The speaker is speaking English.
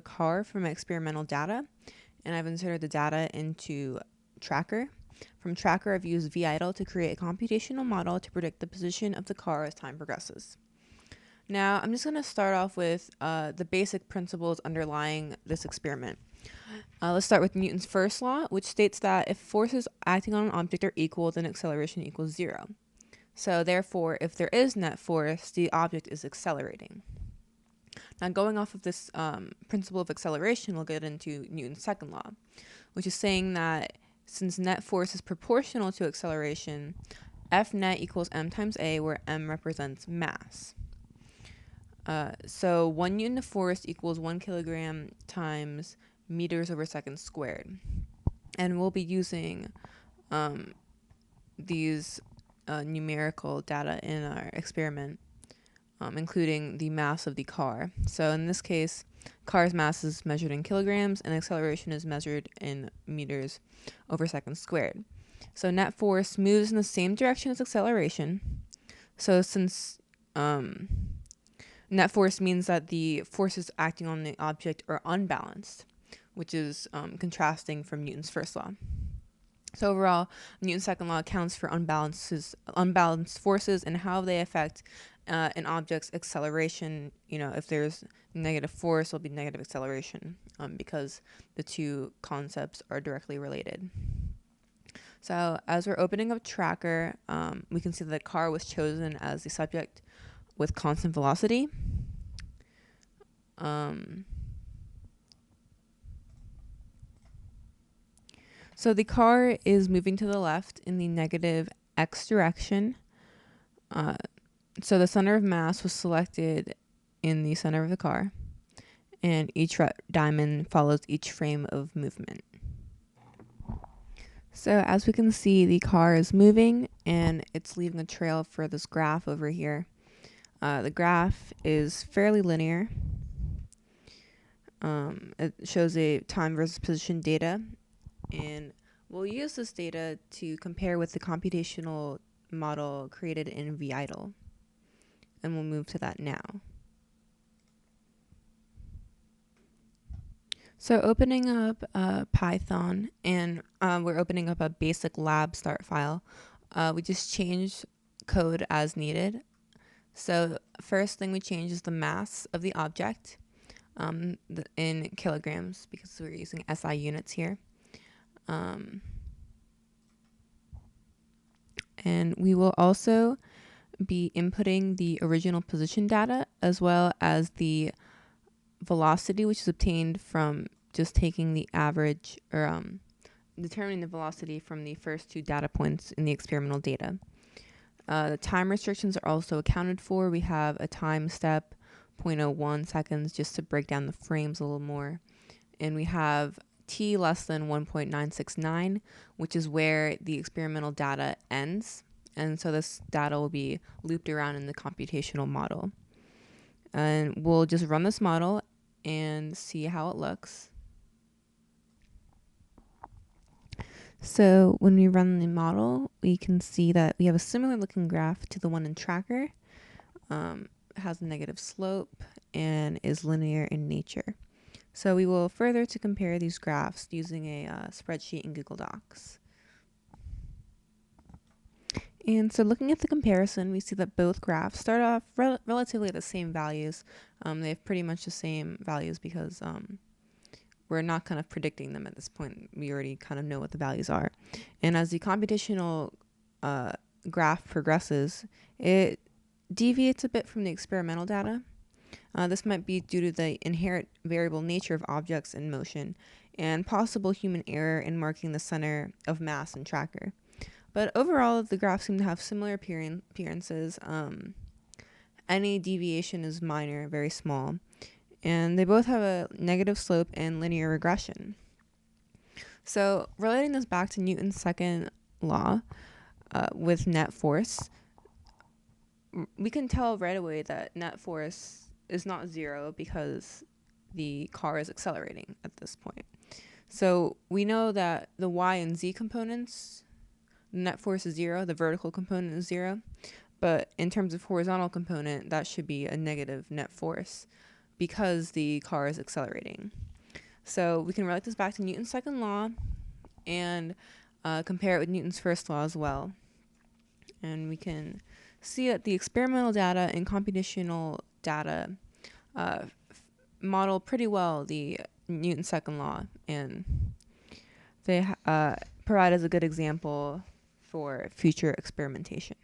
car from my experimental data, and I've inserted the data into Tracker. From Tracker, I've used VIDLE to create a computational model to predict the position of the car as time progresses. Now, I'm just going to start off with the basic principles underlying this experiment. Let's start with Newton's first law, which states that if forces acting on an object are equal, then acceleration equals 0. So therefore, if there is net force, the object is accelerating. Now, going off of this principle of acceleration, we'll get into Newton's second law, which is saying that since net force is proportional to acceleration, F net equals m times a, where m represents mass. So 1 Newton of force equals 1 kilogram times meters over seconds squared. And we'll be using these numerical data in our experiment, including the mass of the car. So in this case, car's mass is measured in kilograms and acceleration is measured in meters over seconds squared. So net force moves in the same direction as acceleration. So since net force means that the forces acting on the object are unbalanced, which is contrasting from Newton's first law. So overall, Newton's second law accounts for unbalanced forces and how they affect an object's acceleration. If there's negative force, there'll be negative acceleration because the two concepts are directly related. So as we're opening up Tracker, we can see that the car was chosen as the subject with constant velocity. So the car is moving to the left in the negative x direction. So the center of mass was selected in the center of the car, and each diamond follows each frame of movement. So as we can see, the car is moving and it's leaving a trail for this graph over here. The graph is fairly linear. It shows a time versus position data, and we'll use this data to compare with the computational model created in VIDLE, and we'll move to that now. So opening up Python, and we're opening up a basic lab start file. We just change code as needed. So first thing we change is the mass of the object in kilograms, because we're using SI units here. And we will also be inputting the original position data as well as the velocity, which is obtained from just taking the average or determining the velocity from the first two data points in the experimental data. The time restrictions are also accounted for. We have a time step 0.01 seconds just to break down the frames a little more. And we have t less than 1.969, which is where the experimental data ends. And so this data will be looped around in the computational model. And we'll just run this model and see how it looks. So when we run the model, we can see that we have a similar looking graph to the one in Tracker. It has a negative slope and is linear in nature. So we will further to compare these graphs using a spreadsheet in Google Docs. And so looking at the comparison, we see that both graphs start off relatively at the same values. They have pretty much the same values because we're not kind of predicting them at this point. We already kind of know what the values are. And as the computational graph progresses, it deviates a bit from the experimental data. This might be due to the inherent variable nature of objects in motion and possible human error in marking the center of mass in Tracker. But overall, the graphs seem to have similar appearances. Any deviation is minor, very small. And they both have a negative slope and linear regression. So relating this back to Newton's second law with net force, we can tell right away that net force is not 0 because the car is accelerating at this point. So we know that the y and z components, net force is 0, the vertical component is 0, but in terms of horizontal component, that should be a negative net force because the car is accelerating. So we can relate this back to Newton's second law and compare it with Newton's first law as well. And we can see that the experimental data and computational data model pretty well the Newton's second law, and they provide us a good example for future experimentation.